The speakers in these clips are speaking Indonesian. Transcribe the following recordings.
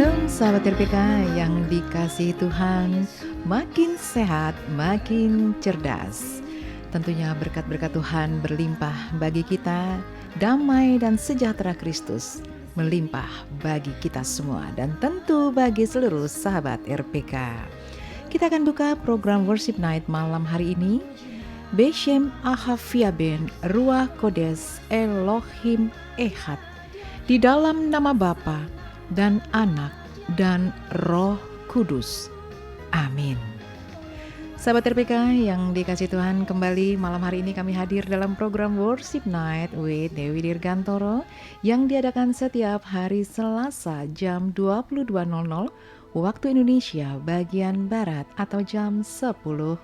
Shalom sahabat RPK yang dikasihi Tuhan, makin sehat, makin cerdas. Tentunya berkat-berkat Tuhan berlimpah bagi kita, damai dan sejahtera Kristus melimpah bagi kita semua dan tentu bagi seluruh sahabat RPK. Kita akan buka program Worship Night malam hari ini. Beshem Ahaviaben Ruach Kodes Elohim Ehad. Di dalam nama Bapa dan Anak dan Roh Kudus. Amin. Sahabat RPK yang dikasihi Tuhan, kembali malam hari ini kami hadir dalam program Worship Night with Dewi Dirgantoro yang diadakan setiap hari Selasa jam 22.00 waktu Indonesia bagian Barat atau jam 10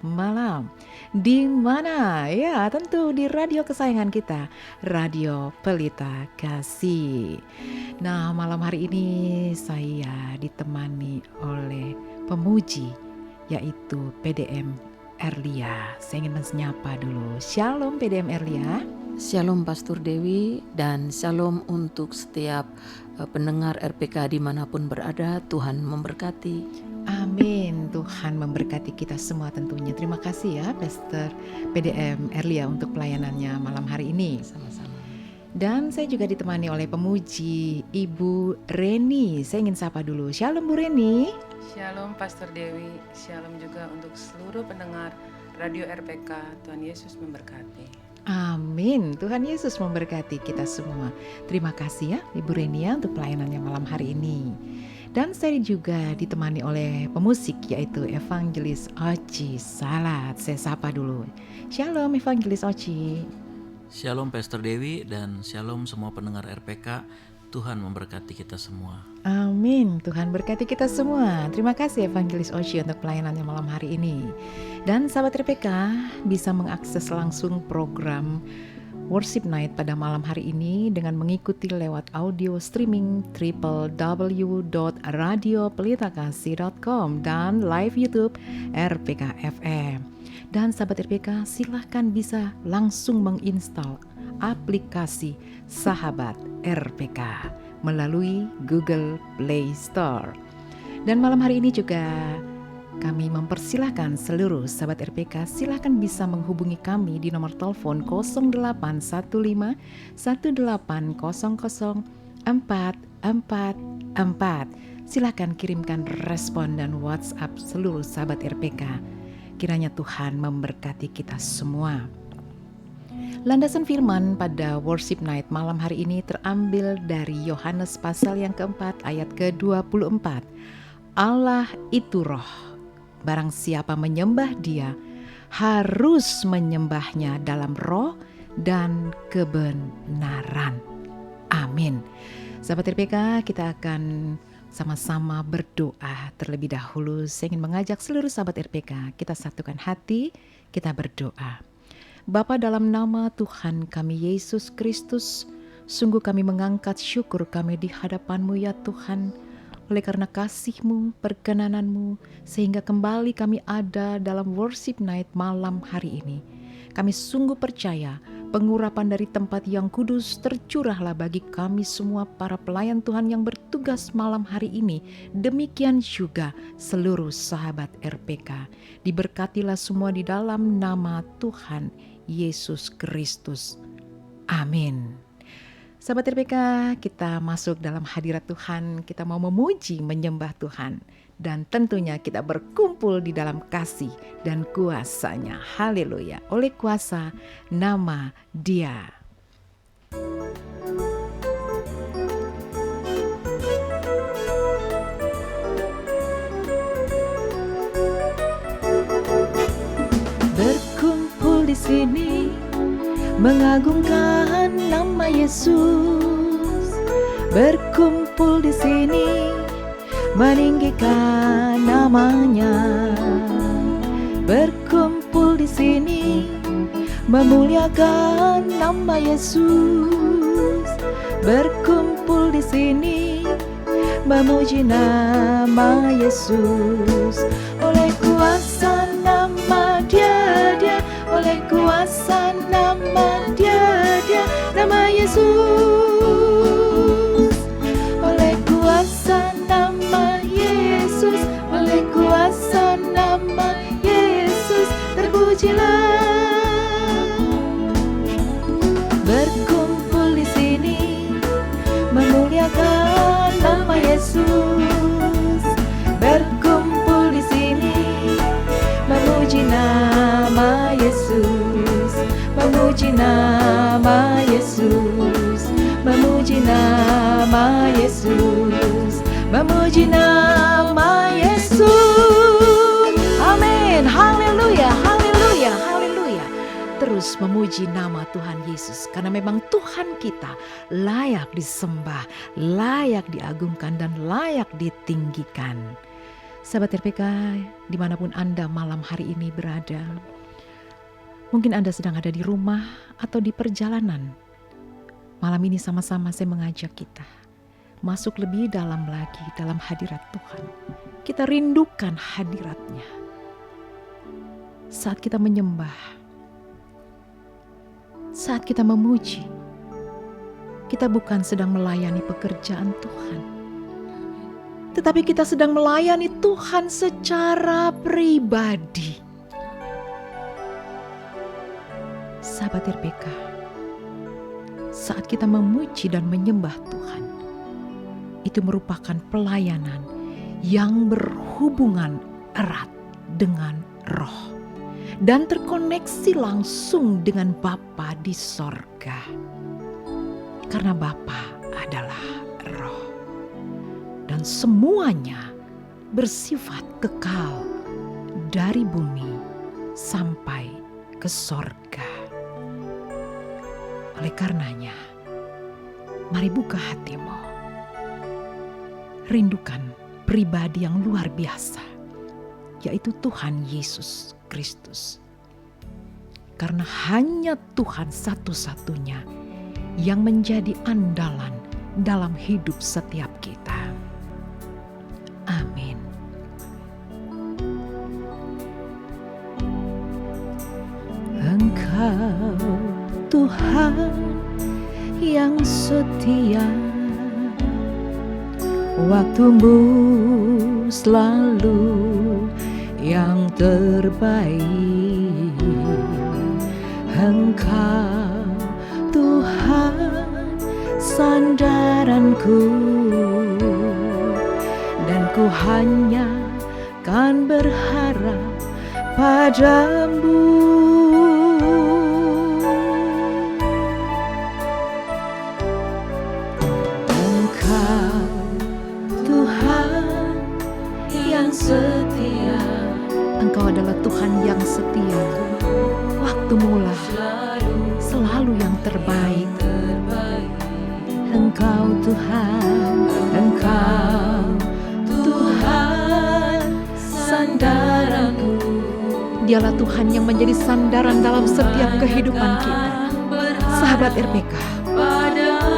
malam. Di mana? Ya, tentu di radio kesayangan kita, Radio Pelita Kasih. Nah, malam hari ini saya ditemani oleh pemuji yaitu PDM Erlia. Saya ingin menyapa dulu. Shalom PDM Erlia. Shalom Pastor Dewi dan shalom untuk setiap pendengar RPK dimanapun berada. Tuhan memberkati. Amin. Tuhan memberkati kita semua tentunya. Terima kasih ya Pastor PDM Erlia untuk pelayanannya malam hari ini. Sama-sama. Dan saya juga ditemani oleh pemuji Ibu Reni. Saya ingin sapa dulu. Shalom Bu Reni. Shalom Pastor Dewi. Shalom juga untuk seluruh pendengar Radio RPK. Tuhan Yesus memberkati. Amin. Tuhan Yesus memberkati kita semua. Terima kasih ya Ibu Renia untuk pelayanannya malam hari ini. Dan saya juga ditemani oleh pemusik yaitu Evangelis Oci Salat. Saya sapa dulu. Shalom Evangelis Oci. Shalom Pastor Dewi dan shalom semua pendengar RPK. Tuhan memberkati kita semua. Amin. Tuhan berkati kita semua. Terima kasih Evangelis Oci untuk pelayanannya malam hari ini. Dan sahabat RPK bisa mengakses langsung program Worship Night pada malam hari ini dengan mengikuti lewat audio streaming www.radiopelitakasih.com dan live YouTube RPK FM. Dan sahabat RPK silahkan bisa langsung menginstal aplikasi Sahabat RPK melalui Google Play Store. Dan malam hari ini juga kami mempersilahkan seluruh sahabat RPK silahkan bisa menghubungi kami di nomor telepon 0815 1800 444. Silahkan kirimkan respon dan WhatsApp seluruh sahabat RPK. Kiranya Tuhan memberkati kita semua. Landasan firman pada Worship Night malam hari ini terambil dari Yohanes pasal yang keempat ayat ke-24. Allah itu roh. Barang siapa menyembah Dia harus menyembahnya dalam roh dan kebenaran. Amin. Sahabat RPK, kita akan sama-sama berdoa terlebih dahulu. Saya ingin mengajak seluruh sahabat RPK, kita satukan hati, kita berdoa. Bapa, dalam nama Tuhan kami Yesus Kristus, sungguh kami mengangkat syukur kami di hadapan-Mu ya Tuhan. Oleh karena kasih-Mu, perkenanan-Mu, sehingga kembali kami ada dalam Worship Night malam hari ini. Kami sungguh percaya pengurapan dari tempat yang kudus tercurahlah bagi kami semua para pelayan Tuhan yang bertugas malam hari ini. Demikian juga seluruh sahabat RPK. Diberkatilah semua di dalam nama Tuhan Yesus Kristus. Amin. Sahabat RPK, kita masuk dalam hadirat Tuhan, kita mau memuji, menyembah Tuhan. Dan tentunya kita berkumpul di dalam kasih dan kuasa-Nya. Haleluya, oleh kuasa nama Dia. Berkumpul di sini mengagungkan nama Yesus, berkumpul di sini meninggikan namanya, berkumpul di sini memuliakan nama Yesus, berkumpul di sini memuji nama Yesus. Oleh kuasa nama Dia, oleh kuasa nama Dia, nama Yesus. Oleh kuasa nama memuliakan nama Yesus, berkumpul di sini, memuji nama Yesus, memuji nama Yesus, memuji nama Yesus, memuji nama Yesus. Amin. Haleluya, haleluya, haleluya. Terus memuji nama Tuhan Yesus, karena memang Tuhan kita layak disembah, layak diagungkan, dan layak ditinggikan. Sahabat RPK, dimanapun Anda malam hari ini berada, mungkin Anda sedang ada di rumah atau di perjalanan. Malam ini sama-sama saya mengajak kita masuk lebih dalam lagi dalam hadirat Tuhan. Kita rindukan hadirat-Nya. Saat kita menyembah, saat kita memuji, kita bukan sedang melayani pekerjaan Tuhan, tetapi kita sedang melayani Tuhan secara pribadi. Sahabat RPK, saat kita memuji dan menyembah Tuhan, itu merupakan pelayanan yang berhubungan erat dengan Roh dan terkoneksi langsung dengan Bapa di sorga. Karena Bapa adalah Roh dan semuanya bersifat kekal dari bumi sampai ke sorga. Oleh karenanya, mari buka hatimu, rindukan pribadi yang luar biasa, yaitu Tuhan Yesus Kristus. Karena hanya Tuhan satu-satunya yang menjadi andalan dalam hidup setiap kita. Amin. Engkau Tuhan yang setia, waktumu selalu yang terbaik. Engkau Tuhan sandaranku, dan ku hanya kan berharap padamu. Engkau Tuhan yang setia, Engkau adalah Tuhan yang setia. Waktumu lah selalu yang terbaik. Engkau Tuhan, Engkau Tuhan sandaranku. Dialah Tuhan yang menjadi sandaran dalam setiap kehidupan kita. Sahabat RPK,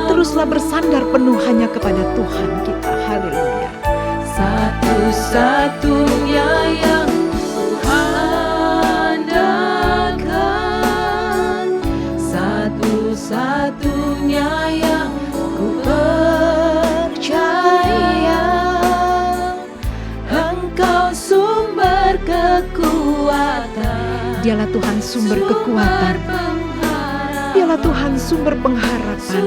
teruslah bersandar penuh hanya kepada Tuhan kita. Haleluya. Satu-satunya yang Tuhandakan, satu-satunya yang ku percaya. Engkau sumber kekuatan. Dialah Tuhan sumber kekuatan. Dialah Tuhan sumber pengharapan.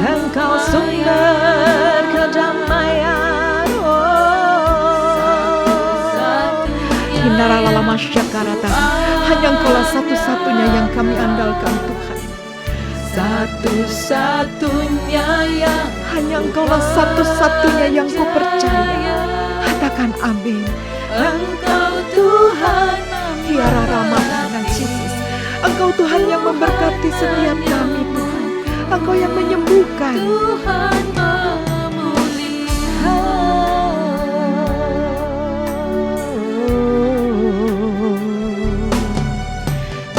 Engkau sumber kedamaian. Hindarala masyakarata. Hanya Engkaulah satu-satunya yang kami andalkan Tuhan. Satu-satunya yang, hanya Engkaulah satu-satunya yang ku percaya. Katakan amin. Engkau Tuhan, Tiara Ramana Jesus. Engkau Tuhan yang memberkati setiap kami Tuhan. Engkau yang menyembuhkan. Tuhan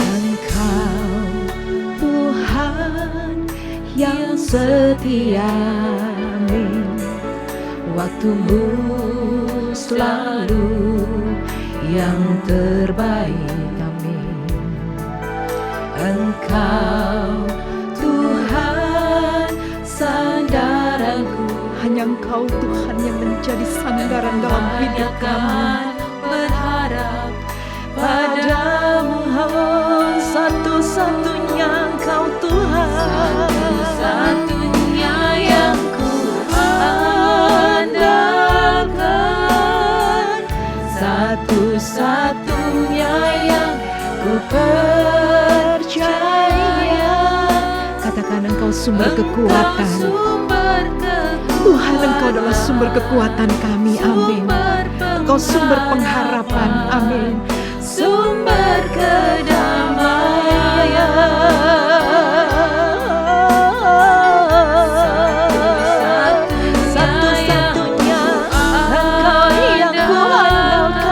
Engkau Tuhan yang setia, amin. Waktumu selalu yang terbaik, amin. Engkau Tuhan sandaranku. Hanya Engkau Tuhan yang menjadi sandaran dalam hidup kami. Berharap padamu, satu-satunya Engkau Tuhan. Satu-satunya percaya. Katakan Engkau sumber kekuatan. Tuhan, Engkau adalah sumber kekuatan kami. Amin. Engkau sumber pengharapan. Amin. Sumber kedamaian. Satu-satunya Engkau yang kuandalkan.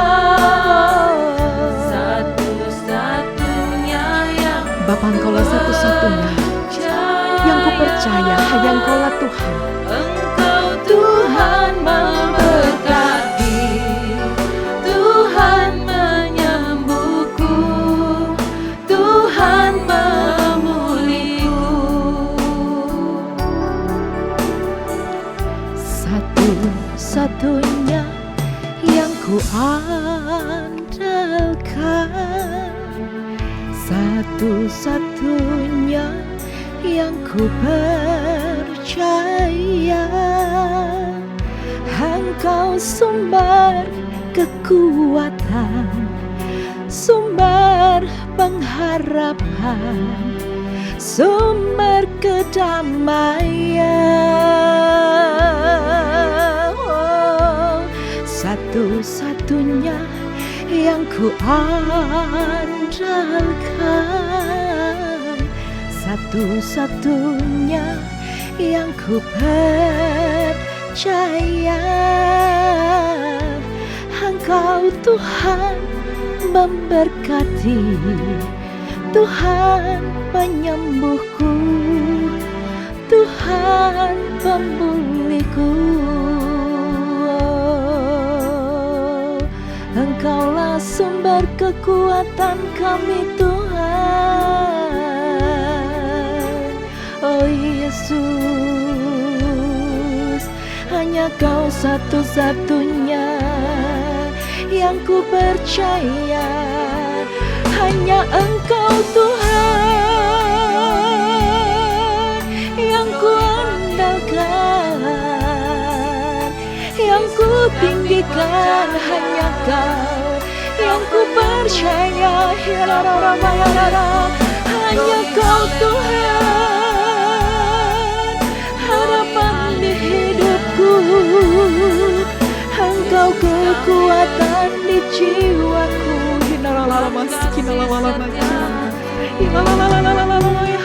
Bapa, Engkaulah satu-satunya yang ku percaya, hanya Engkaulah Tuhan. Engkau Tuhan memberkati, Tuhan menyembuhku, Tuhan memulihku. Satu-satunya yang ku andalkan, satu-satunya yang ku percaya. Engkau sumber kekuatan, sumber pengharapan, sumber kedamaian. Oh, satu-satunya yang ku andalkan, satu-satunya yang ku percaya. Engkau Tuhan memberkati, Tuhan penyembuhku, Tuhan pemulihku. Engkaulah sumber kekuatan kami, Tuhan. Oh Yesus, hanya Kau satu-satunya yang ku percaya. Hanya Engkau Tuhan yang ku andalkan, yang ku tinggikan. Hanya Kau yang ku percaya. Hanya Kau Tuhan, harapan di hidupku. Engkau kekuatan di jiwaku.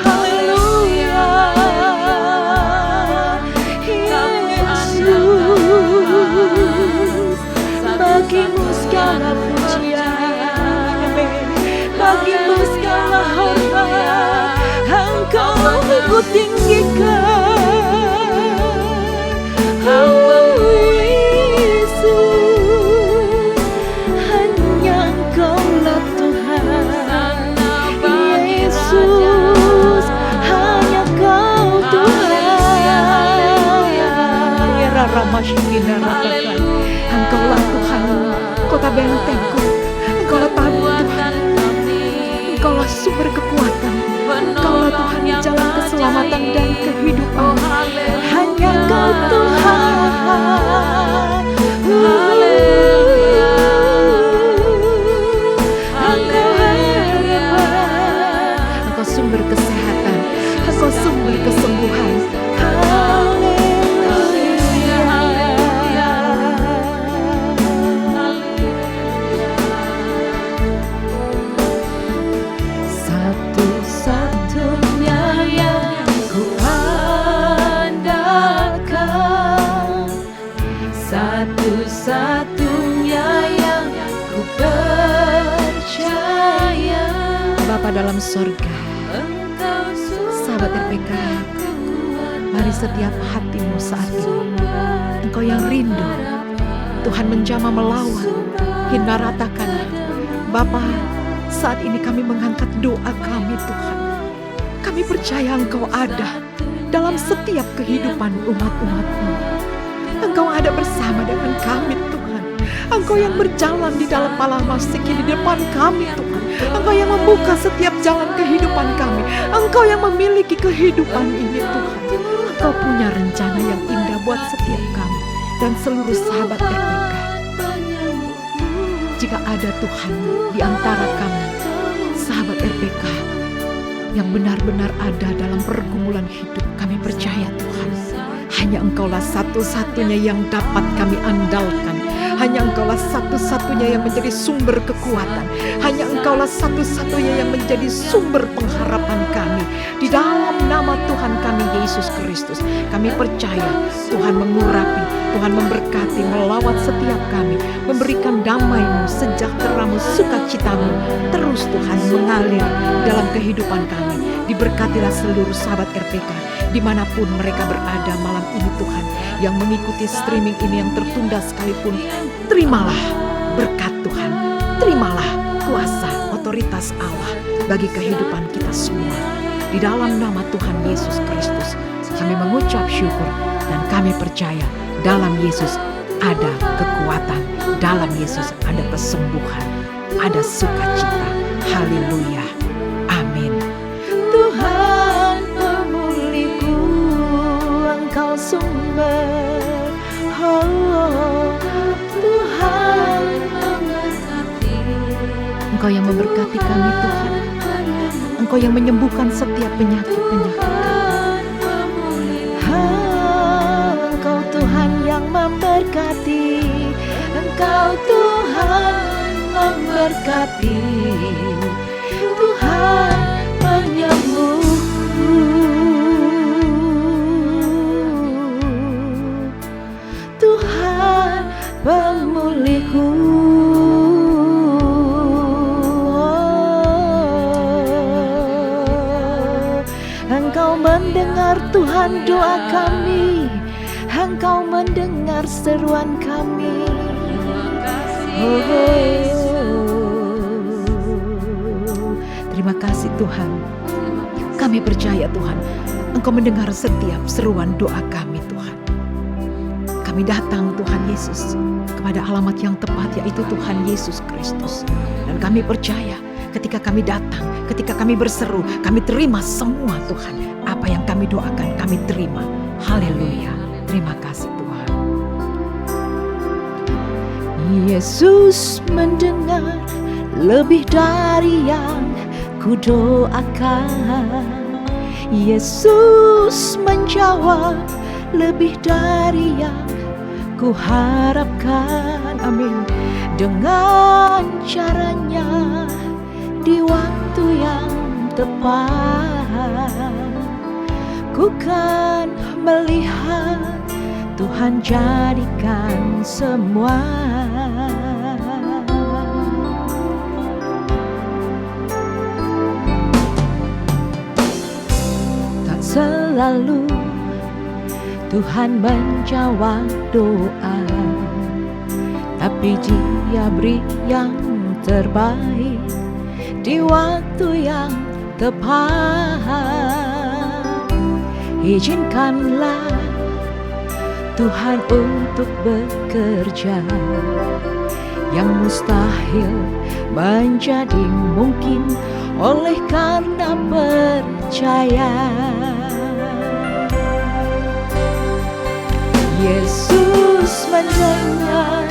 Haleluya, Yesus, bagimu segala pujian, bagimu segala hormat. Engkau ku tinggikan. Oh Yesus, hanya Engkaulah Tuhan. Yesus, hanya Kau Tuhan. Engkaulah Tuhan, kota bentengku. Engkaulah tabib Tuhan. Engkaulah sumber kekuatan. Engkaulah Tuhan jalan keselamatan dan kehidupan. Hanya Kau Tuhan. Engkau harapan. Engkau sumber kesehatan. Engkau sumber kesembuhan. Satu-satunya yang ku andalkan, satu-satunya yang ku percaya. Bapa dalam sorga, sahabat RPK, mari setiap hatimu saat ini, Engkau yang rindu, Tuhan menjamah melawan, hina ratakan. Bapa, saat ini kami mengangkat doa kami, Tuhan. Kami percaya Engkau ada dalam setiap kehidupan umat-umat-Mu. Engkau ada bersama dengan kami, Tuhan. Engkau yang berjalan di dalam palamasiki di depan kami, Tuhan. Engkau yang membuka setiap jalan kehidupan kami. Engkau yang memiliki kehidupan ini, Tuhan. Engkau punya rencana yang indah buat setiap kami dan seluruh sahabat RPK. Jika ada Tuhan di antara kami, sahabat RPK yang benar-benar ada dalam pergumulan hidup. Kami percaya Tuhan, hanya Engkaulah satu-satunya yang dapat kami andalkan. Hanya Engkaulah satu-satunya yang menjadi sumber kekuatan. Hanya Engkaulah satu-satunya yang menjadi sumber pengharapan kami. Di dalam nama Tuhan kami Yesus Kristus, kami percaya Tuhan mengurapi, Tuhan memberkati, melawat setiap kami, memberikan damai-Mu, sejahtera-Mu, sukacita-Mu terus Tuhan mengalir dalam kehidupan kami. Diberkatilah seluruh sahabat RPK dimanapun mereka berada malam ini Tuhan, yang mengikuti streaming ini yang tertunda sekalipun. Terimalah berkat Tuhan, terimalah kuasa otoritas Allah bagi kehidupan kita semua. Di dalam nama Tuhan Yesus Kristus kami mengucap syukur dan kami percaya dalam Yesus ada kekuatan, dalam Yesus ada kesembuhan, ada sukacita. Haleluya, amin. Tuhan pemulihku, Engkau sumber, oh Tuhan memberkati. Engkau yang memberkati kami Tuhan, Engkau yang menyembuhkan setiap penyakit-penyakit kami. Engkau Tuhan yang memberkati, Engkau Tuhan memberkati, Tuhan penyembuh, Tuhan pemulihku. Engkau mendengar Tuhan doa kami, Engkau mendengar seruan kami. Terima kasih Tuhan. Kami percaya Tuhan, Engkau mendengar setiap seruan doa kami Tuhan. Kami datang Tuhan Yesus kepada alamat yang tepat, yaitu Tuhan Yesus Kristus. Dan kami percaya ketika kami datang, ketika kami berseru, kami terima semua Tuhan. Apa yang kami doakan kami terima. Haleluya. Terima kasih Tuhan. Yesus mendengar lebih dari yang kudoakan. Yesus menjawab lebih dari yang kuharapkan. Amin. Dengan caranya di waktu yang tepat, ku kan melihat Tuhan jadikan semua. Tak selalu Tuhan menjawab doa, tapi Dia beri yang terbaik di waktu yang tepat. Izinkanlah Tuhan untuk bekerja, yang mustahil menjadi mungkin oleh karena percaya. Yesus mendengar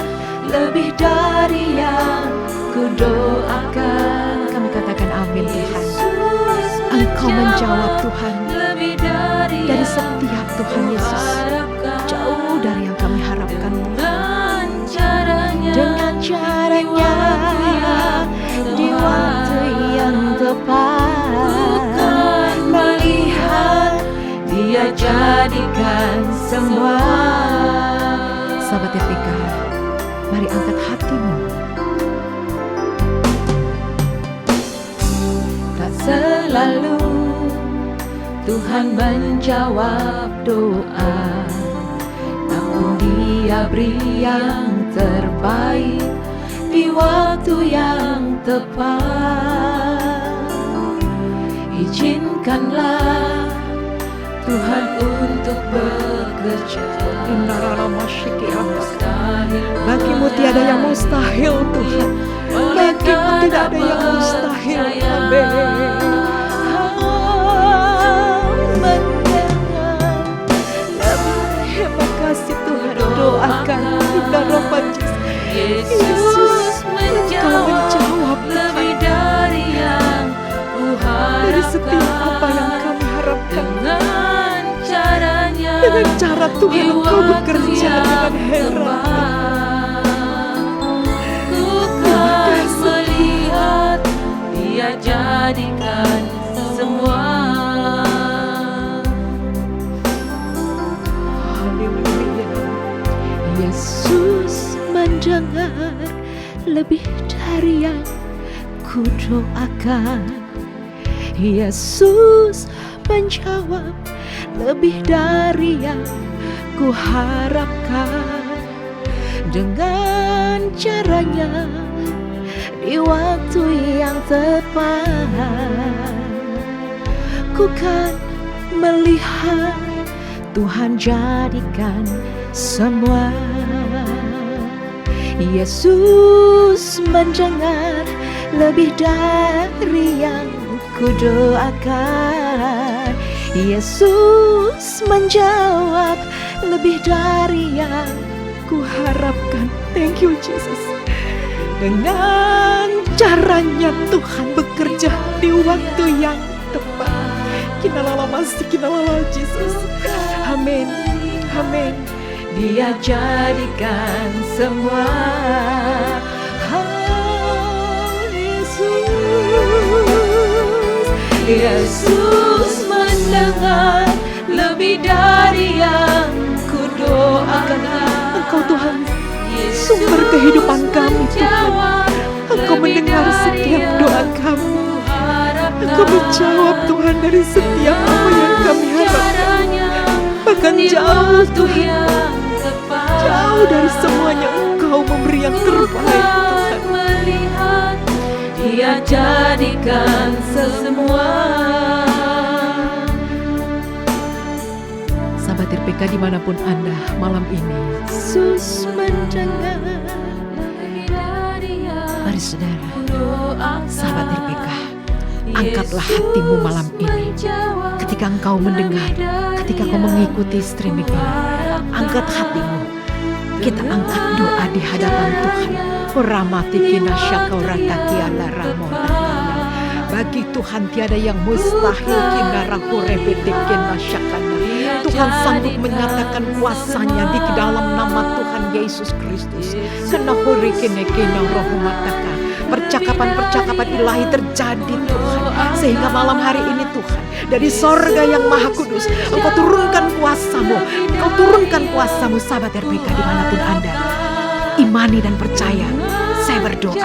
lebih dari yang kudoakan. Kami katakan amin Tuhan. Engkau menjawab Tuhan dari setiap Tuhan Yesus, jauh dari yang kami harapkan Tuhan. Dengan caranya di waktu yang tepat, melihat Dia jadikan semua. Sahabat RPK, mari angkat hatimu. Tak selalu Tuhan menjawab doa, namun Dia beri yang terbaik di waktu yang tepat. Izinkanlah Tuhan untuk bekerja. Bagimu tiada yang mustahil Tuhan, bagimu tidak ada yang mustahil. Amin. Terima kasih Tuhan, doakan kita Roh Yesus, Engkau menjawab lebih dari yang Biarlah Tuhan Engkau bekerja dengan heran. Ku kan melihat Dia jadikan semua. Haleluya. Yesus mendengar lebih dari yang ku doakan. Yesus menjawab lebih dari yang ku harapkan. Dengan caranya di waktu yang tepat, ku kan melihat Tuhan jadikan semua. Yesus mendengar lebih dari yang ku doakan. Yesus menjawab lebih dari yang ku harapkan. Thank you Jesus. Dengan caranya Tuhan bekerja di waktu yang tepat. Kinalala masih kinalala Jesus. Amin. Amin. Dia jadikan semua. Yesus mendengar lebih dari yang ku doakan. Engkau Tuhan, sumber kehidupan kami Tuhan. Engkau mendengar setiap doa kami. Engkau menjawab Tuhan dari setiap apa yang kami harapkan. Bahkan jauh Tuhan, jauh dari semuanya Engkau memberi yang terbaik Tuhan. Dia jadikan semua. Sahabat RPK dimanapun Anda malam ini, Yesus mendengar. Mari saudara, sahabat RPK, angkatlah hatimu malam ini. Ketika engkau mendengar, ketika kau mengikuti streaming ini, angkat hatimu. Kita angkat doa di hadapan Tuhan. Ramati kinasyaka ratakiala ramontakana. Bagi Tuhan tiada yang mustahil. Kinaraku repetik kinasyakana. Tuhan sanggup menyatakan kuasanya di dalam nama Tuhan Yesus Kristus. Kenahuri kine rohumataka. Percakapan-percakapan ilahi terjadi Tuhan. Sehingga malam hari ini Tuhan, dari sorga yang maha kudus, Engkau turunkan kuasamu. Engkau turunkan kuasamu sahabat RPK dimanapun Anda. Imani dan percaya. Saya berdoa,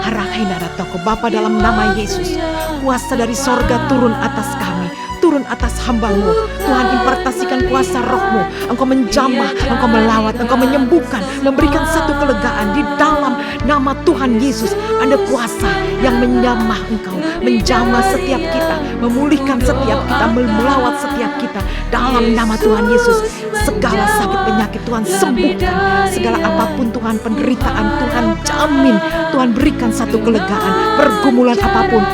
harahinara toko Bapa dalam nama Yesus, kuasa dari sorga turun atas kami, turun atas hamba-Mu. Tuhan, impartasikan kuasa Roh-Mu. Engkau menjamah, Engkau melawat, Engkau menyembuhkan, memberikan satu kelegaan di dalam nama Tuhan Yesus. Ada kuasa yang menjamah Engkau, menjamah setiap kita, memulihkan setiap kita, melawat setiap kita dalam nama Tuhan Yesus. Segala sakit penyakit Tuhan sembuhkan, segala apapun Tuhan penderitaan Tuhan jamin, Tuhan berikan satu kelegaan. Pergumulan apapun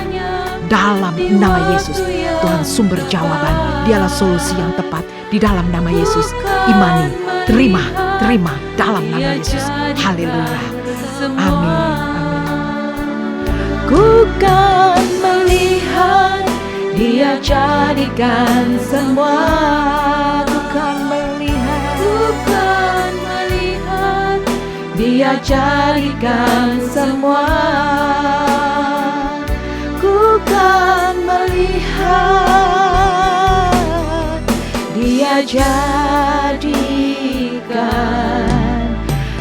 dalam nama Yesus, Tuhan sumber jawaban, Dialah solusi yang tepat di dalam nama Yesus. Imani, terima dalam nama Yesus. Haleluya. Amin. Ku kan melihat Dia jadikan semua. Ku kan melihat Dia jadikan semua. Ku kan melihat Dia jadikan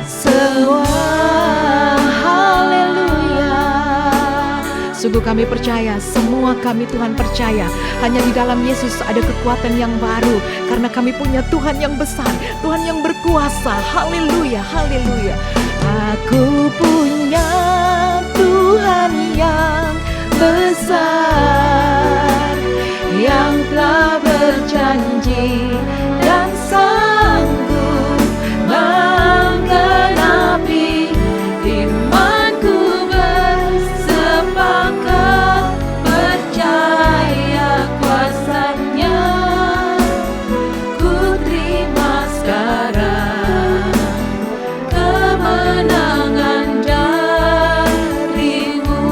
semua. Haleluya. Sungguh kami percaya, semua kami Tuhan percaya, hanya di dalam Yesus ada kekuatan yang baru. Karena kami punya Tuhan yang besar, Tuhan yang berkuasa. Haleluya, haleluya. Aku punya Tuhan yang besar, yang telah berjanji dan sanggup menggenapi. Imanku bersepakat percaya kuasanya. Ku terima sekarang kemenangan darimu.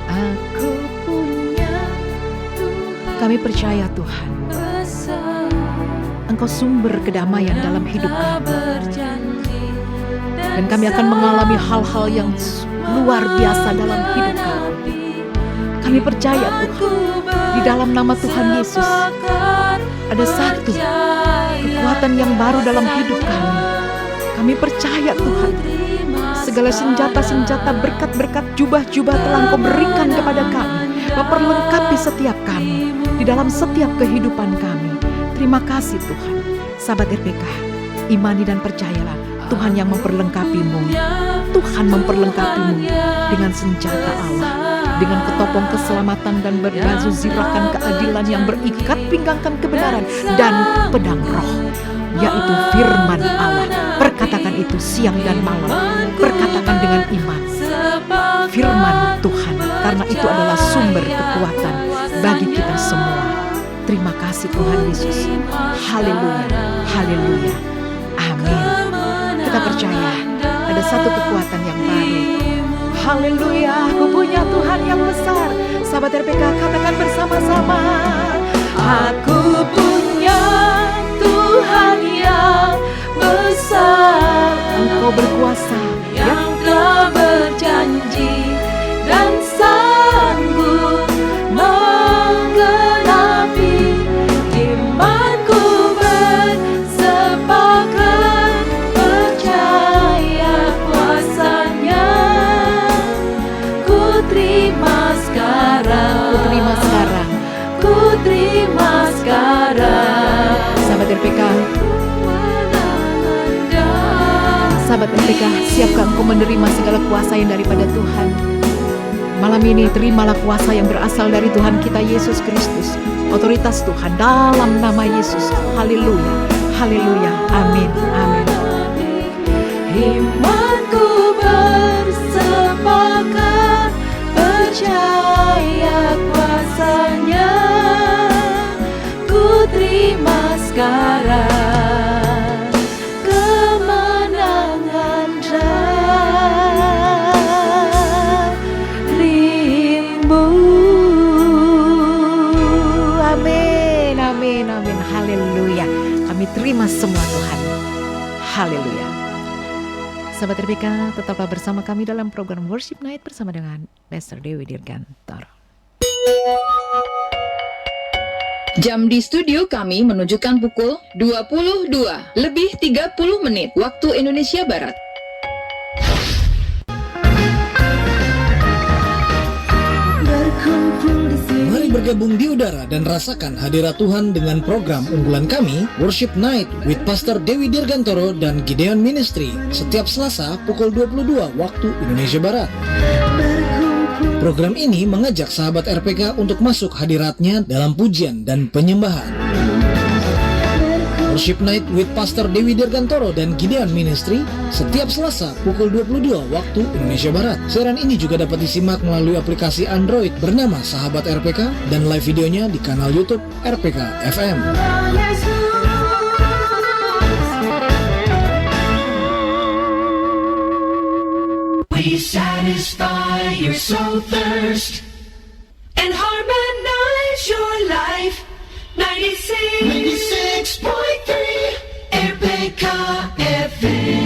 Aku punya Kami percaya Tuhan, Engkau sumber kedamaian dalam hidup kami. Dan kami akan mengalami hal-hal yang luar biasa dalam hidup kami. Kami percaya Tuhan, di dalam nama Tuhan Yesus, ada satu kekuatan yang baru dalam hidup kami. Kami percaya Tuhan, segala senjata-senjata, berkat-berkat, jubah-jubah telah Engkau berikan kepada kami, memperlengkapi setiap kami, di dalam setiap kehidupan kami. Terima kasih Tuhan. Sahabat RPK, imani dan percayalah, Tuhan yang memperlengkapimu. Tuhan memperlengkapimu dengan senjata Allah, dengan ketopong keselamatan dan berbaju zirahkan keadilan yang berikat pinggangkan kebenaran dan pedang roh, yaitu firman Allah. Perkatakan itu siang dan malam, perkatakan dengan iman firman Tuhan, karena itu adalah sumber kekuatan bagi kita semua. Terima kasih Tuhan Yesus. Haleluya, haleluya, amin. Kita percaya ada satu kekuatan yang baru. Haleluya, aku punya Tuhan yang besar. Sahabat RPK, katakan bersama-sama. Aku punya Tuhan yang besar. Engkau berkuasa, yang telah berjanji dan sanggup menggenapi. Imanku bersepakat percaya kuasa-Nya. Ku terima sekarang, ku terima sekarang, ku terima sekarang. Sahabat RPK, sahabat RPK, siapkah engkau menerima segala kuasa yang daripada Tuhan? Malam ini terimalah kuasa yang berasal dari Tuhan kita Yesus Kristus, otoritas Tuhan dalam nama Yesus. Haleluya, haleluya, amin, amin. Imanku bersepakat percaya kuasa-Nya. Ku terima sekarang kemenangan darimu. Amin, amin, amin, haleluya. Kami terima semua Tuhan. Haleluya. Sahabat RPK, tetaplah bersama kami dalam program Worship Night bersama dengan Pastor Dewi Dirgantoro. Jam di studio kami menunjukkan pukul 22:30 waktu Indonesia Barat. Mari bergabung di udara dan rasakan hadirat Tuhan dengan program unggulan kami Worship Night with Pastor Dewi Dirgantoro dan Gideon Ministry setiap Selasa pukul 22 waktu Indonesia Barat. Program ini mengajak sahabat RPK untuk masuk hadiratnya dalam pujian dan penyembahan. Worship Night with Pastor Dewi Dirgantoro dan Gideon Ministry setiap Selasa pukul 22 waktu Indonesia Barat. Siaran ini juga dapat disimak melalui aplikasi Android bernama Sahabat RPK dan live videonya di kanal YouTube RPK FM. We satisfy your soul thirst and harmonize your life. 96.3 RPK FM.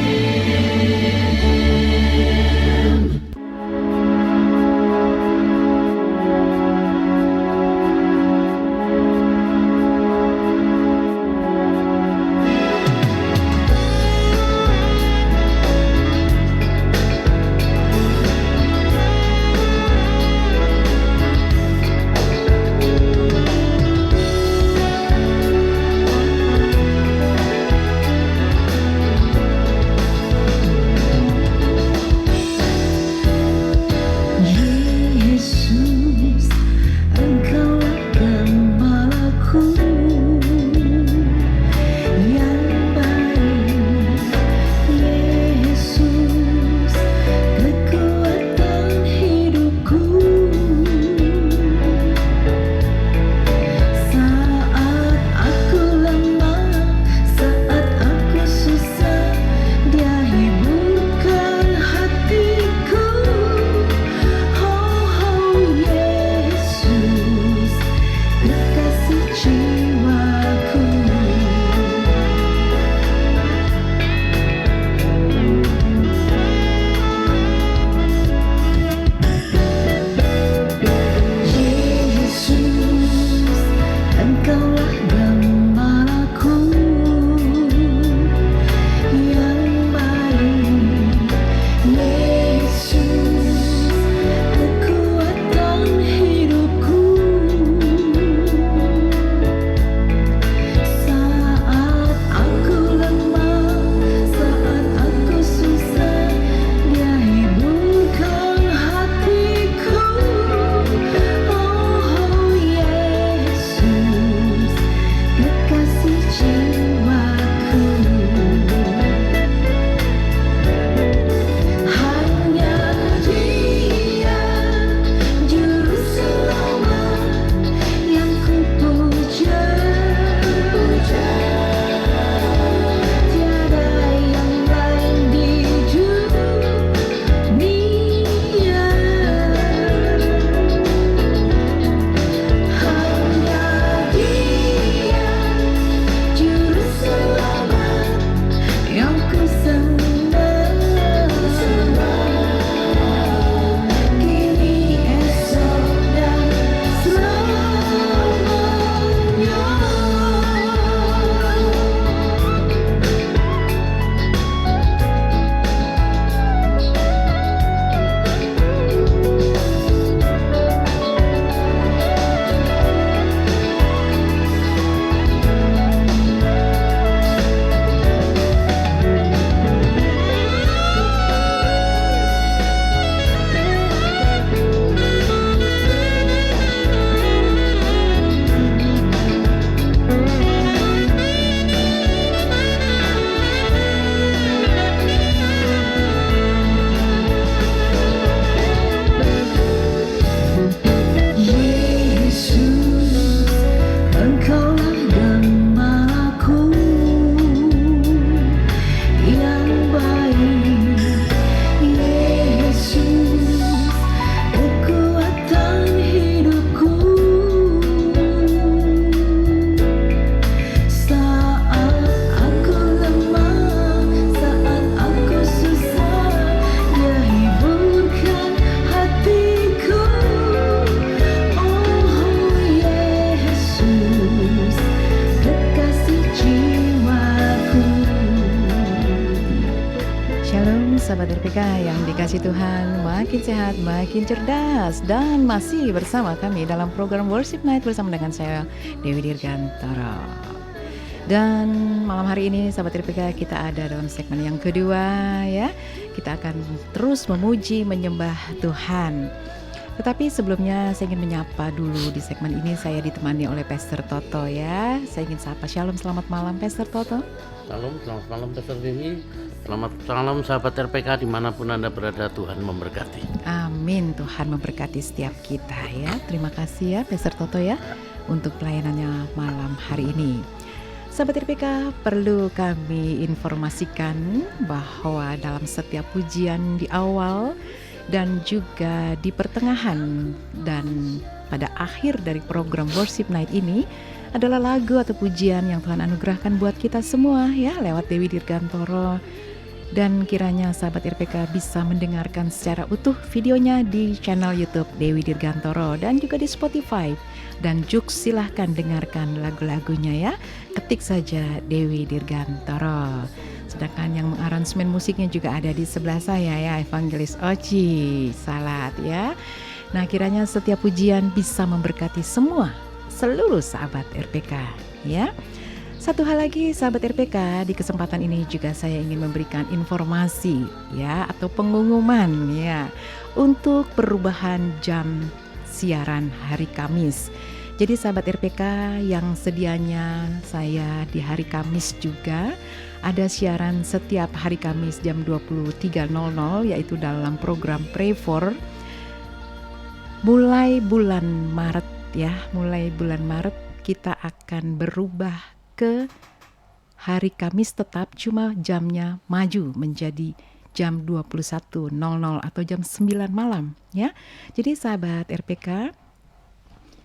kasih Tuhan, makin sehat, makin cerdas, dan masih bersama kami dalam program Worship Night bersama dengan saya, Dewi Dirgantoro. Dan malam hari ini sahabat RPK, kita ada dalam segmen yang kedua ya. Kita akan terus memuji, menyembah Tuhan. Tetapi sebelumnya saya ingin menyapa dulu di segmen ini, saya ditemani oleh Pastor Toto ya. Saya ingin sapa, Shalom, selamat malam Pastor Toto. Selamat malam Pastor Dewi. Selamat malam sahabat RPK dimanapun Anda berada, Tuhan memberkati. Amin, Tuhan memberkati setiap kita ya. Terima kasih ya Pastor Toto ya untuk pelayanannya malam hari ini. Sahabat RPK, perlu kami informasikan bahwa dalam setiap pujian di awal dan juga di pertengahan dan pada akhir dari program Worship Night ini adalah lagu atau pujian yang Tuhan anugerahkan buat kita semua ya lewat Dewi Dirgantoro. Dan kiranya sahabat RPK bisa mendengarkan secara utuh videonya di channel YouTube Dewi Dirgantoro dan juga di Spotify. Dan juga silahkan dengarkan lagu-lagunya ya. Ketik saja Dewi Dirgantoro. Sedangkan yang mengaransemen musiknya juga ada di sebelah saya ya, Evangelis Oci Salat ya. Nah, kiranya setiap pujian bisa memberkati seluruh sahabat RPK ya. Satu hal lagi sahabat RPK, di kesempatan ini juga saya ingin memberikan informasi ya atau pengumuman ya untuk perubahan jam siaran hari Kamis. Jadi sahabat RPK yang sedianya saya di hari Kamis juga ada siaran setiap hari Kamis jam 23.00 yaitu dalam program Pray For mulai bulan Maret ya. Mulai bulan Maret kita akan berubah ke hari Kamis tetap, cuma jamnya maju menjadi jam 21.00 atau jam 9 malam ya. Jadi sahabat RPK,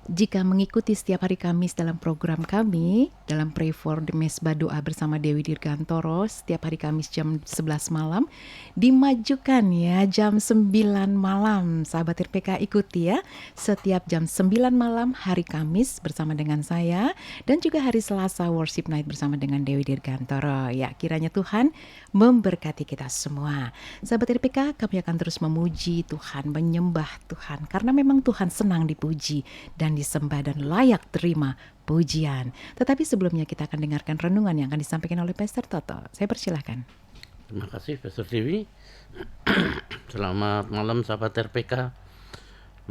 jika mengikuti setiap hari Kamis dalam program kami dalam Pray For the Mesbah Doa bersama Dewi Dirgantoro setiap hari Kamis jam 11 malam dimajukan ya jam 9 malam. Sahabat RPK ikuti ya setiap jam 9 malam hari Kamis bersama dengan saya dan juga hari Selasa Worship Night bersama dengan Dewi Dirgantoro. Ya, kiranya Tuhan memberkati kita semua. Sahabat RPK, kami akan terus memuji Tuhan, menyembah Tuhan karena memang Tuhan senang dipuji dan disembah dan layak terima pujian. Tetapi sebelumnya kita akan dengarkan renungan yang akan disampaikan oleh Pastor Toto. Saya persilahkan. Terima kasih Pastor Dewi. Selamat malam sahabat RPK.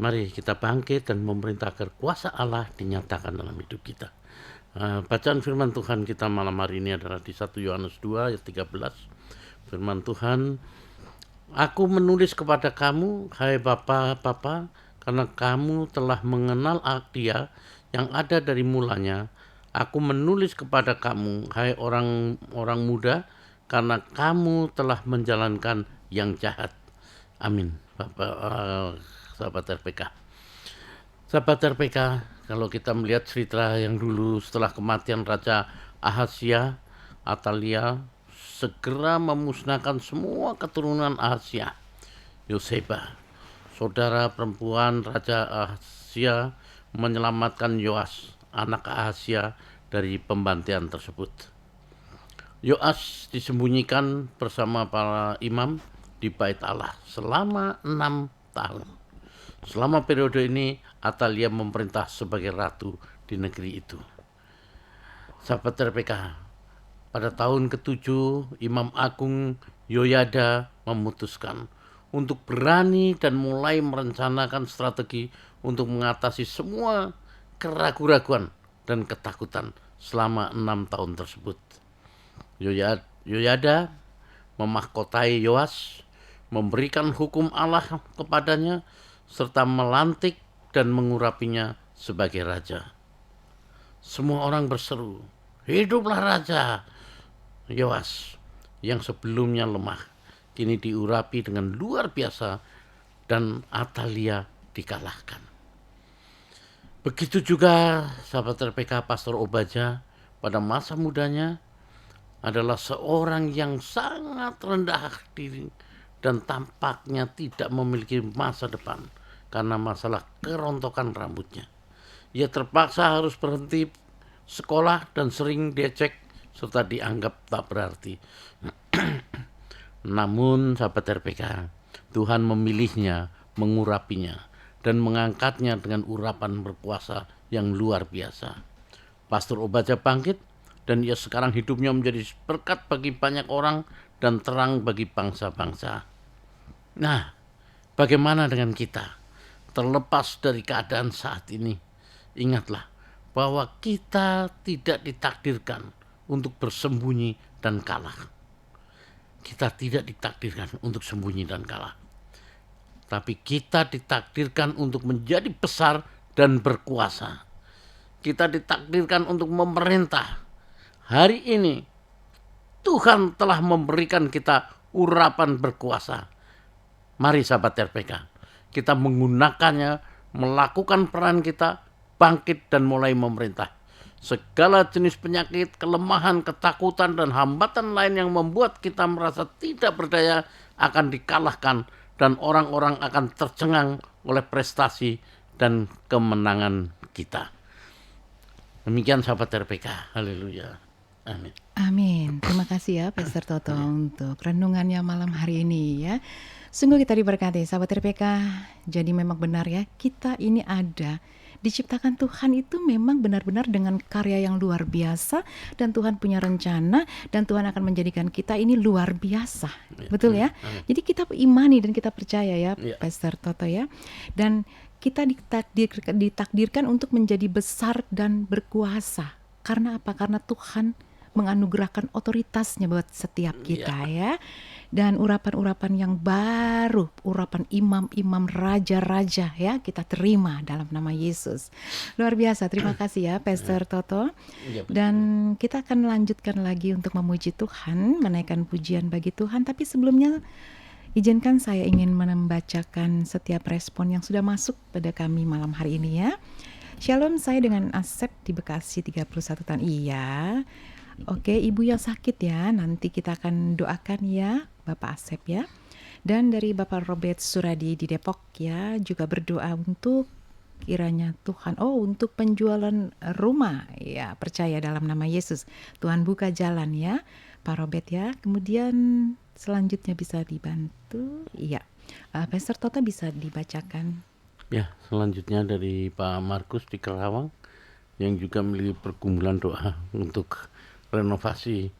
Mari kita bangkit dan memerintahkan kuasa Allah dinyatakan dalam hidup kita. Bacaan firman Tuhan kita malam hari ini adalah di 1 Yohanes 2 ayat 13. Firman Tuhan, Aku menulis kepada kamu, hai Bapa, karena kamu telah mengenal Dia yang ada dari mulanya. Aku menulis kepada kamu, hai orang muda, karena kamu telah menjalankan yang jahat. Amin. Sahabat RPK. Sahabat RPK, kalau kita melihat cerita yang dulu setelah kematian Raja Ahazia, Atalia segera memusnahkan semua keturunan Ahazia. Yoseba, saudara perempuan Raja Ahazia, menyelamatkan Yoas, anak Ahazia, dari pembantaian tersebut. Yoas disembunyikan bersama para imam di Bait Allah selama 6 tahun. Selama periode ini, Atalia memerintah sebagai ratu di negeri itu. Sahabat RPK, pada tahun ke-7, Imam Agung Yoyada memutuskan untuk berani dan mulai merencanakan strategi untuk mengatasi semua keraguan-raguan dan ketakutan selama 6 tahun tersebut. Yoyada memahkotai Yoas, memberikan hukum Allah kepadanya, serta melantik dan mengurapinya sebagai raja. Semua orang berseru, hiduplah Raja Yoas yang sebelumnya lemah, kini diurapi dengan luar biasa dan Atalia dikalahkan. Begitu juga sahabat RPK, Pastor Obaja pada masa mudanya adalah seorang yang sangat rendah diri dan tampaknya tidak memiliki masa depan karena masalah kerontokan rambutnya. Ia terpaksa harus berhenti sekolah dan sering diejek serta dianggap tak berarti. Namun sahabat RPK, Tuhan memilihnya, mengurapinya, dan mengangkatnya dengan urapan berkuasa yang luar biasa. Pastor Obadja bangkit, dan ia sekarang hidupnya menjadi berkat bagi banyak orang dan terang bagi bangsa-bangsa. Nah, bagaimana dengan kita? Terlepas dari keadaan saat ini, ingatlah bahwa kita tidak ditakdirkan untuk bersembunyi dan kalah. Kita tidak ditakdirkan untuk sembunyi dan kalah. Tapi kita ditakdirkan untuk menjadi besar dan berkuasa. Kita ditakdirkan untuk memerintah. Hari ini Tuhan telah memberikan kita urapan berkuasa. Mari sahabat RPK, kita menggunakannya, melakukan peran kita, bangkit dan mulai memerintah. Segala jenis penyakit, kelemahan, ketakutan, dan hambatan lain yang membuat kita merasa tidak berdaya akan dikalahkan, dan orang-orang akan tercengang oleh prestasi dan kemenangan kita. Demikian sahabat RPK. Haleluya. Amin. Amin. Terima kasih ya Pastor Toto untuk renungannya malam hari ini ya. Sungguh kita diberkati sahabat RPK. Jadi memang benar ya, kita ini ada diciptakan Tuhan itu memang benar-benar dengan karya yang luar biasa, dan Tuhan punya rencana, dan Tuhan akan menjadikan kita ini luar biasa. Betul ya? Jadi kita imani dan kita percaya ya Pastor Toto ya. Dan kita ditakdirkan untuk menjadi besar dan berkuasa. Karena apa? Karena Tuhan menganugerahkan otoritasnya buat setiap kita ya. Dan urapan-urapan yang baru, urapan imam-imam, raja-raja ya, kita terima dalam nama Yesus. Luar biasa, terima kasih ya Pastor Toto. Dan kita akan lanjutkan lagi untuk memuji Tuhan, menaikkan pujian bagi Tuhan. Tapi sebelumnya izinkan saya ingin membacakan setiap respon yang sudah masuk pada kami malam hari ini ya. Shalom, saya dengan Asep di Bekasi 31 tahun. Iya. Oke, ibu yang sakit ya, nanti kita akan doakan ya Bapak Asep ya. Dan dari Bapak Robert Suradi di Depok ya, juga berdoa untuk kiranya Tuhan, untuk penjualan rumah ya, percaya dalam nama Yesus, Tuhan buka jalan ya Pak Robert ya. Kemudian selanjutnya bisa dibantu iya, Pastor Toto bisa dibacakan. Ya, selanjutnya dari Pak Markus di Kerawang yang juga memiliki pergumulan doa untuk renovasi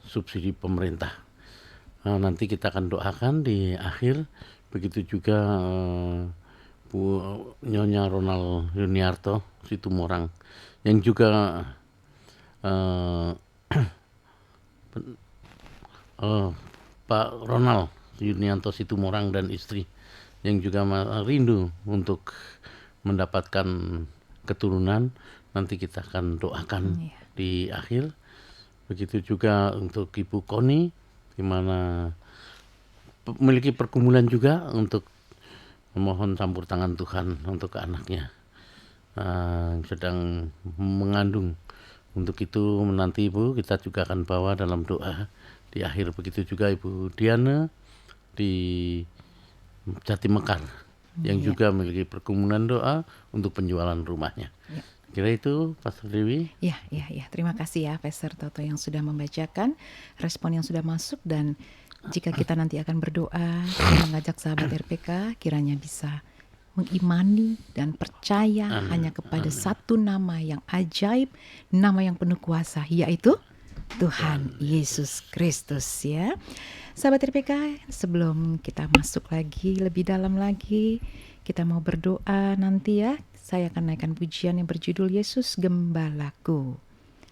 subsidi pemerintah. Nanti kita akan doakan di akhir. Begitu juga Bu Nyonya Ronald Yuniarto Situmorang yang juga Pak Ronald Yuniarto Situmorang dan istri yang juga rindu untuk mendapatkan keturunan. Nanti kita akan doakan di akhir. Begitu juga untuk Ibu Koni, di mana memiliki pergumulan juga untuk memohon campur tangan Tuhan untuk anaknya yang sedang mengandung. Untuk itu nanti Ibu kita juga akan bawa dalam doa di akhir. Begitu juga Ibu Diana di Jatimekar yang juga memiliki pergumulan doa untuk penjualan rumahnya. Kira itu Pastor Dewi. Ya. Terima kasih ya Pastor Toto yang sudah membacakan respon yang sudah masuk. Dan jika kita nanti akan berdoa, mengajak sahabat RPK kiranya bisa mengimani dan percaya hanya kepada satu nama yang ajaib, nama yang penuh kuasa, yaitu Tuhan Yesus Kristus ya. Sahabat RPK, sebelum kita masuk lagi lebih dalam lagi, kita mau berdoa nanti ya. Saya akan naikkan pujian yang berjudul Yesus Gembalaku.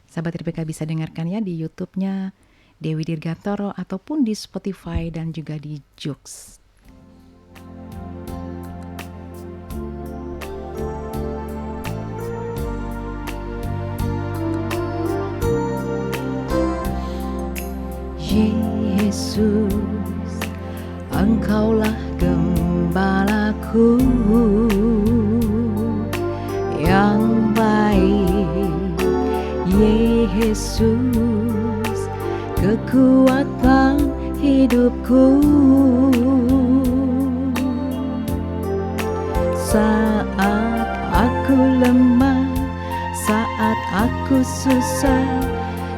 Sahabat RPK bisa dengarkan ya di YouTube-nya Dewi Dirgantoro ataupun di Spotify dan juga di Joox. Yesus, Engkaulah gembalaku yang baik. Yesus, kekuatan hidupku. Saat aku lemah, saat aku susah,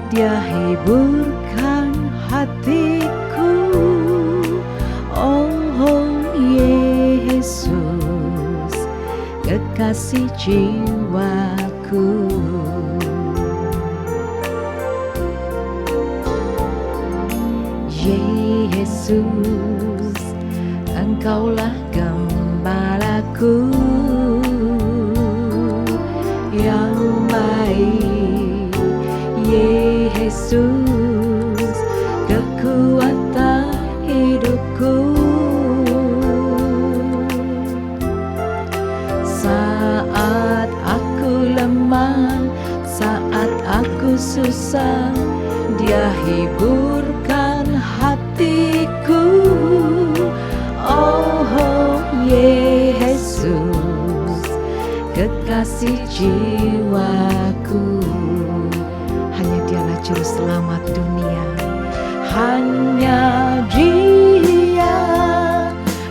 Dia hiburkan hatiku. Yesus, kekasih jiwaku. Yesus, Engkaulah gembalaku yang baik. Yesus, kekuatan hidupku. Saat aku lemah, saat aku susah, Dia hiburkan hatiku. Oh Yesus, kekasih jiwaku. Hanya Dialah juru selamat dunia. Hanya Dia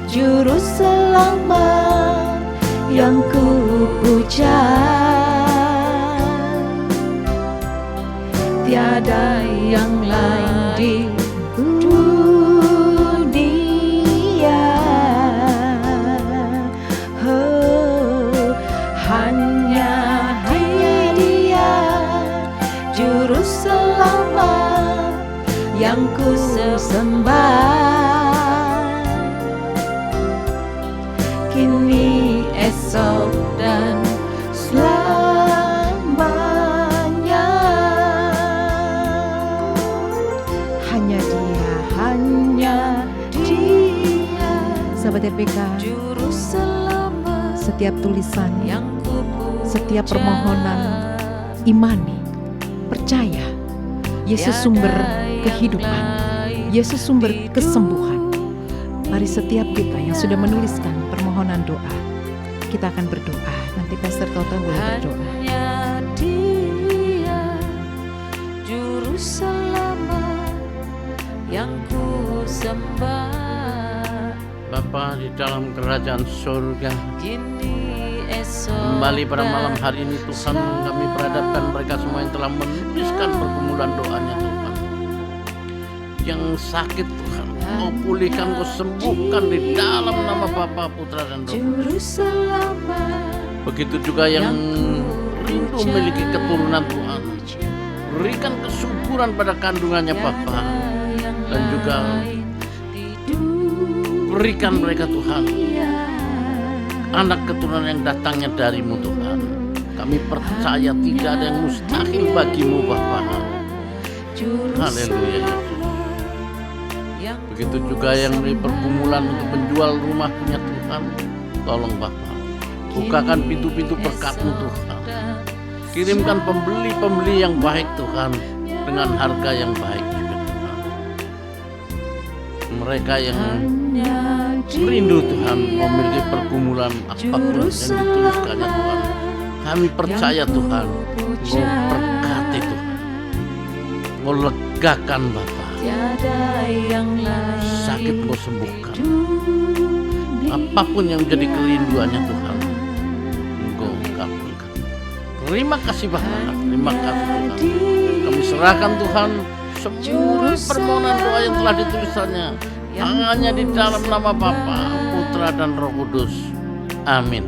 juru selamat yang ku puja. Tiada yang lain di dunia. Oh, hanya Dia juru selamat yang ku sembah. Kini, esok dan selamanya. Hanya Dia, hanya Dia. Sahabat RPK, Juru selamat setiap tulisan, yang ku puja. setiap permohonan, imani, percaya Yesus sumber kehidupan, Yesus sumber kesembuhan. Mari setiap kita yang sudah menuliskan permohonan doa, kita akan berdoa. Nanti Pastor Toto boleh berdoa. Hanya Dia juru selamat yang ku sembah. Bapa di dalam kerajaan surga, Kini esok kembali pada dan malam hari ini Tuhan, kami perhadapkan mereka semua yang telah menuliskan pergumulan doanya Tuhan. Yang sakit Tuhan, Kau pulihkan, Kau sembuhkan di dalam nama Bapa, Putra dan Roh juru Kudus. selamat Begitu juga yang rindu memiliki keturunan Tuhan, berikan kesuburan pada kandungannya Bapa, dan juga berikan mereka Tuhan anak keturunan yang datangnya dari-Mu Tuhan. Kami percaya tidak ada yang mustahil bagi-Mu Bapa. Haleluya Yesus. Begitu juga yang dari pergumulan untuk menjual rumah punya Tuhan, tolong Bapa, bukakan pintu-pintu berkat-Mu Tuhan. Kirimkan pembeli-pembeli yang baik Tuhan, dengan harga yang baik juga Tuhan. Mereka yang rindu Tuhan memiliki pergumulan apapun yang dituliskannya Tuhan, kami percaya Tuhan, Kau berkati Tuhan, Kau legakan Bapa, sakit Kau sembuhkan, apapun yang menjadi kerinduannya Tuhan, Engkau kabulkan. Terima kasih Bapa, terima kasih Tuhan. Kami serahkan Tuhan semua permohonan doa yang telah ditulisannya hanya di dalam nama Bapa, Putra dan Roh Kudus. Amin.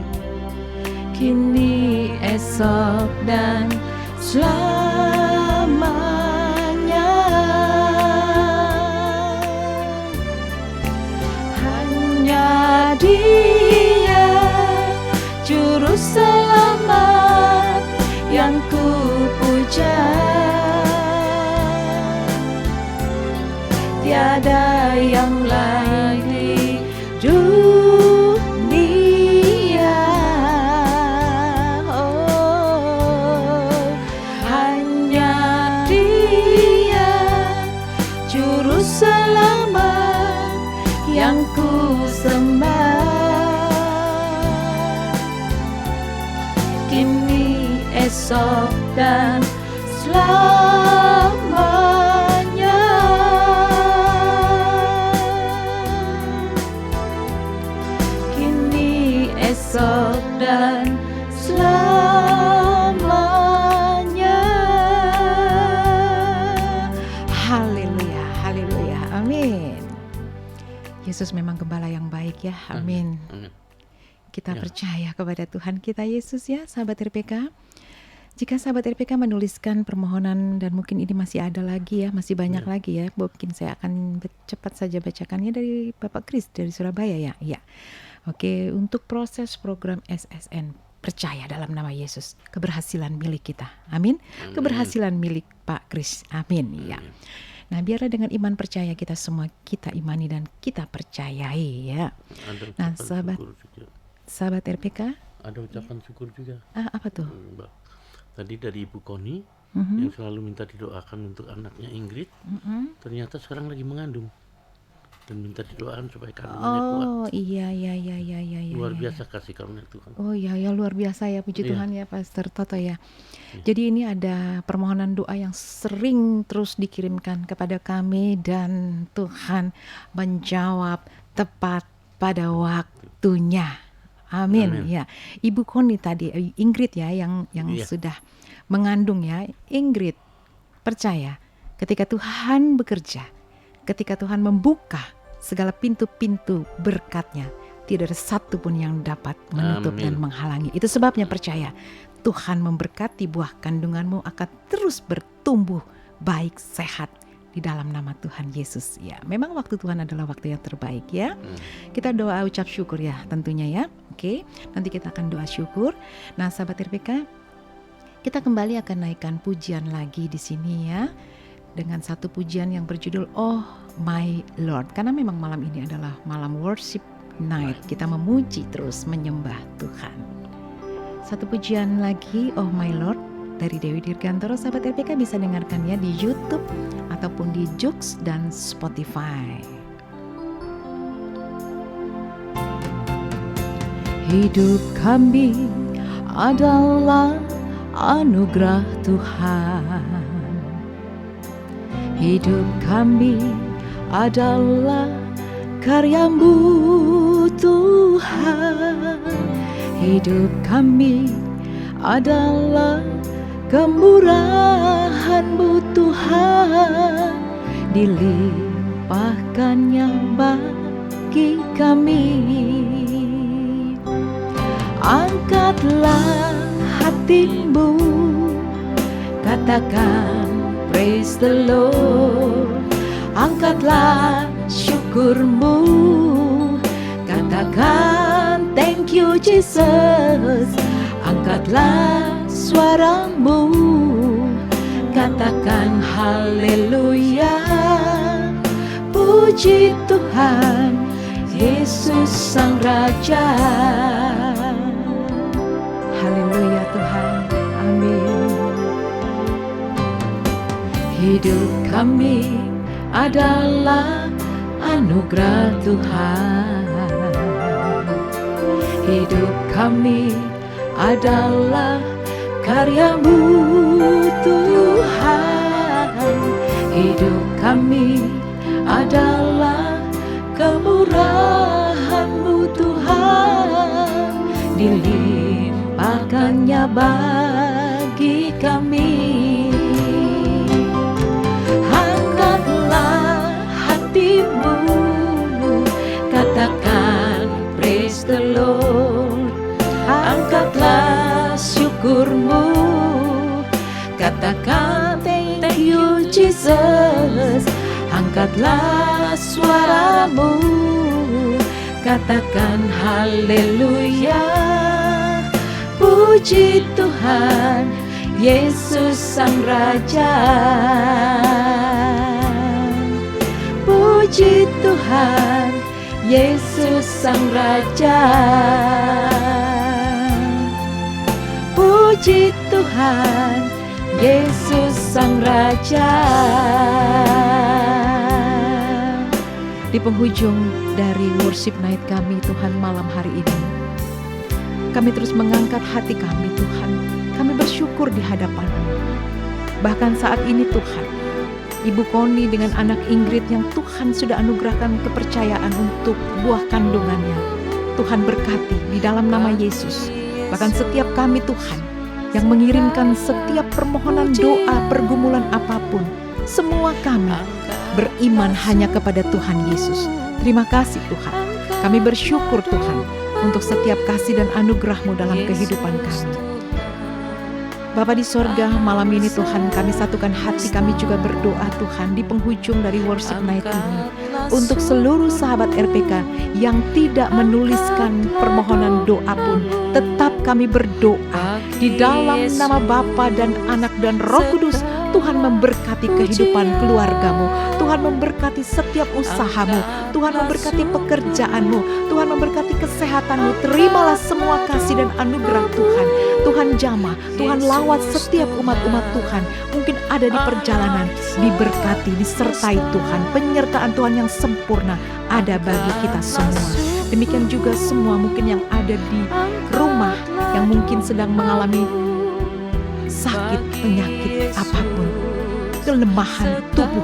Kini, esok dan selamanya. Hanya Dia juru selamat yang ku puja. Tiada yang lain di dunia. Oh, hanya Dia juru selamat yang ku sembah. Kini, esok dan selamanya. Kini, esok dan selamanya. Haleluya, haleluya, amin. Yesus memang gembala yang baik ya, amin. Amin. Kita Ya. percaya kepada Tuhan kita Yesus ya, sahabat RPK. Jika sahabat RPK menuliskan permohonan dan mungkin ini masih ada lagi ya, masih banyak Ya. lagi ya, mungkin saya akan cepat saja bacakannya dari Bapak Kris dari Surabaya ya. Iya. Oke, untuk proses program SSN, percaya dalam nama Yesus, keberhasilan milik kita. Amin. Keberhasilan milik Pak Kris. Amin. Ya. Nah, biarlah dengan iman percaya kita semua kita imani dan kita percayai ya. Ada Nah, ucapan sahabat syukur juga. sahabat RPK, Ada ucapan syukur juga. apa tuh? Mbak. Tadi dari Ibu Koni Mhm. yang selalu minta didoakan untuk anaknya Ingrid, Mhm. ternyata sekarang lagi mengandung dan minta didoakan supaya kandungannya kuat. Oh iya. Luar iya. biasa kasih karunia Tuhan. Oh iya ya, luar biasa ya, puji Iya. Tuhan ya Pastor Toto ya. Jadi ini ada permohonan doa yang sering terus dikirimkan kepada kami dan Tuhan menjawab tepat pada waktunya. Amin. Amin. Ya, Ibu Koni tadi, Ingrid ya yang Iya. sudah mengandung ya. Ingrid, percaya ketika Tuhan bekerja, ketika Tuhan membuka segala pintu-pintu berkat-Nya, tidak ada satu pun yang dapat menutup Amin. dan menghalangi. Itu sebabnya percaya Tuhan memberkati buah kandunganmu akan terus bertumbuh baik, sehat di dalam nama Tuhan Yesus. Ya, memang waktu Tuhan adalah waktu yang terbaik ya. Kita doa ucap syukur ya tentunya ya. Oke, nanti kita akan doa syukur. Nah, sahabat RPK, kita kembali akan naikkan pujian lagi di sini ya. Dengan satu pujian yang berjudul Oh My Lord. Karena memang malam ini adalah malam worship night. Kita memuji terus menyembah Tuhan. Satu pujian lagi Oh My Lord dari Dewi Dirgantoro. Sahabat RPK bisa dengarkannya di YouTube ataupun di Joox dan Spotify. Hidup kami adalah anugerah Tuhan. Hidup kami adalah karya-Mu Tuhan. Hidup kami adalah kemurahan-Mu Tuhan, dilimpahkannya bagi kami. Angkatlah hatimu, katakan praise the Lord. Angkatlah syukurmu, katakan thank you Jesus. Angkatlah suaramu, katakan haleluya. Puji Tuhan Yesus Sang Raja. Haleluya Tuhan, amin. Hidup kami adalah anugerah Tuhan. Hidup kami adalah karya-Mu Tuhan. Hidup kami adalah kemurahan-Mu Tuhan, dilimpahkannya bagi kami. Angkatlah hatimu, katakan praise the Lord. Angkatlah syukurmu, katakan thank you Jesus. Angkatlah suaramu, katakan haleluya. Puji Tuhan Yesus Sang Raja. Puji Tuhan Yesus Sang Raja. Puji Tuhan Yesus Sang Raja. Di penghujung dari worship night kami Tuhan malam hari ini, kami terus mengangkat hati kami Tuhan. Kami bersyukur di hadapan-Mu. Bahkan saat ini Tuhan, Ibu Koni dengan anak Ingrid yang Tuhan sudah anugerahkan kepercayaan untuk buah kandungannya, Tuhan berkati di dalam nama Yesus. Bahkan setiap kami Tuhan yang mengirimkan setiap permohonan doa pergumulan apapun, semua kami beriman hanya kepada Tuhan Yesus. Terima kasih Tuhan. Kami bersyukur Tuhan. untuk setiap kasih dan anugerah-Mu dalam kehidupan kami. Bapa di sorga, malam ini Tuhan kami satukan hati kami juga berdoa Tuhan di penghujung dari worship night ini untuk seluruh sahabat RPK yang tidak menuliskan permohonan doa pun, tetap kami berdoa di dalam nama Bapa dan Anak dan Roh Kudus. Tuhan memberkati kehidupan keluargamu, Tuhan memberkati setiap usahamu, Tuhan memberkati pekerjaanmu, Tuhan memberkati kesehatanmu. Terimalah semua kasih dan anugerah Tuhan. Tuhan jamah, Tuhan lawat setiap umat-umat Tuhan mungkin ada di perjalanan, diberkati, disertai Tuhan. Penyertaan Tuhan yang sempurna ada bagi kita semua. Demikian juga semua mungkin yang ada di rumah yang mungkin sedang mengalami sakit, penyakit apapun, kelemahan tubuh,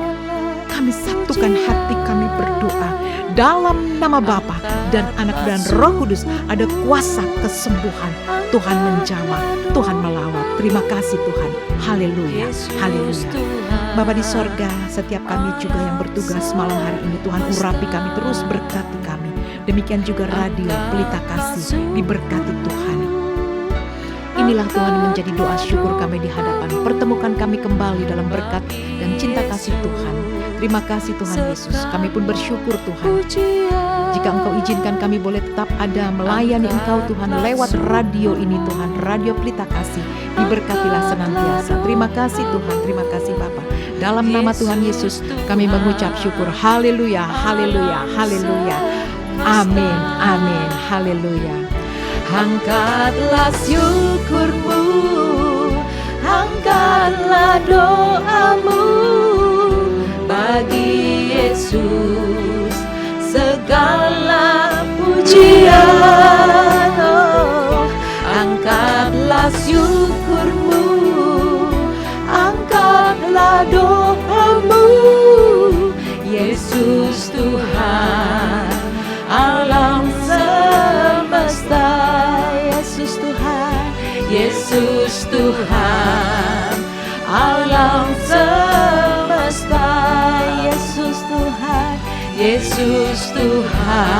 kami satukan hati kami berdoa dalam nama Bapa dan Anak dan Roh Kudus. Ada kuasa kesembuhan. Tuhan menjamah, Tuhan melawat. Terima kasih Tuhan. Haleluya, haleluya. Bapa di sorga, setiap kami juga yang bertugas malam hari ini, Tuhan urapi kami, terus berkati kami. Demikian juga radio Pelita Kasih, diberkati Tuhan. Inilah Tuhan menjadi doa syukur kami di hadapan. Pertemukan kami kembali dalam berkat dan cinta kasih Tuhan. Terima kasih Tuhan Yesus. Kami pun bersyukur Tuhan. Jika Engkau izinkan kami boleh tetap ada melayani Engkau Tuhan lewat radio ini Tuhan. Radio Pelita Kasih. Diberkatilah senantiasa. Terima kasih Tuhan. Terima kasih Bapa. Dalam nama Tuhan Yesus kami mengucap syukur. Haleluya, haleluya, haleluya. Amin, amin, haleluya. Angkatlah syukurmu, angkatlah doamu bagi Yesus, segala pujian. Oh, angkatlah syukurmu, angkatlah doamu, Yesus Tuhan alam semesta. Yesus Tuhan, Yesus Tuhan alam semesta. Yesus Tuhan, Yesus Tuhan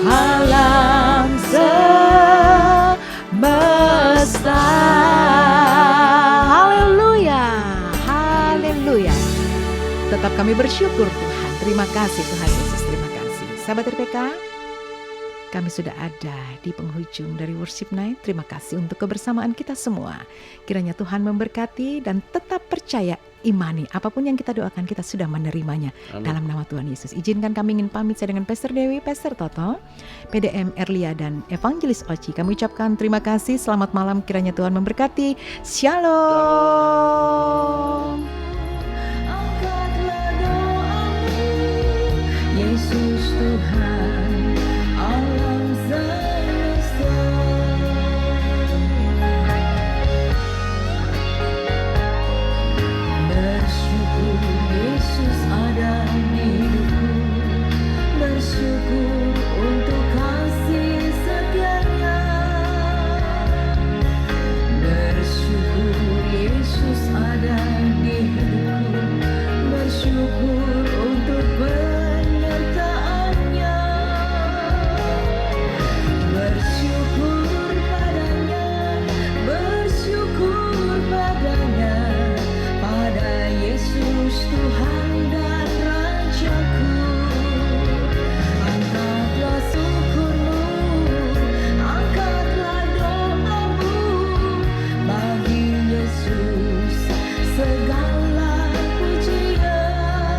alam semesta. Haleluya, haleluya. Tetap kami bersyukur Tuhan. Terima kasih Tuhan Yesus, terima kasih. Sahabat RPK, kami sudah ada di penghujung dari worship night. Terima kasih untuk kebersamaan kita semua. Kiranya Tuhan memberkati dan tetap percaya, imani apapun yang kita doakan kita sudah menerimanya. Amin. Dalam nama Tuhan Yesus. Izinkan kami ingin pamit saya dengan Pastor Dewi, Pastor Toto, PDM Erlia dan Evangelis Oci. Kami ucapkan terima kasih. Selamat malam. Kiranya Tuhan memberkati. Shalom. Yesus Tuhan alam semesta. Bersyukur Yesus ada di hidupku. Bersyukur untuk kasih setianya. Bersyukur Yesus ada di hidupku. Bersyukur untuk penyertaannya. Bersyukur padanya, bersyukur padanya, pada Yesus Tuhan dan Rajaku. Angkatlah syukurmu, angkatlah doamu bagi Yesus, segala pujian.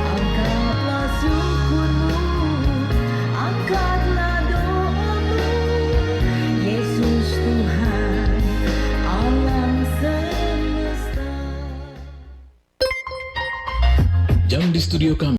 Angkatlah syukurmu, angkatlah doamu, Yesus Tuhan alam semesta. Jam di studio kami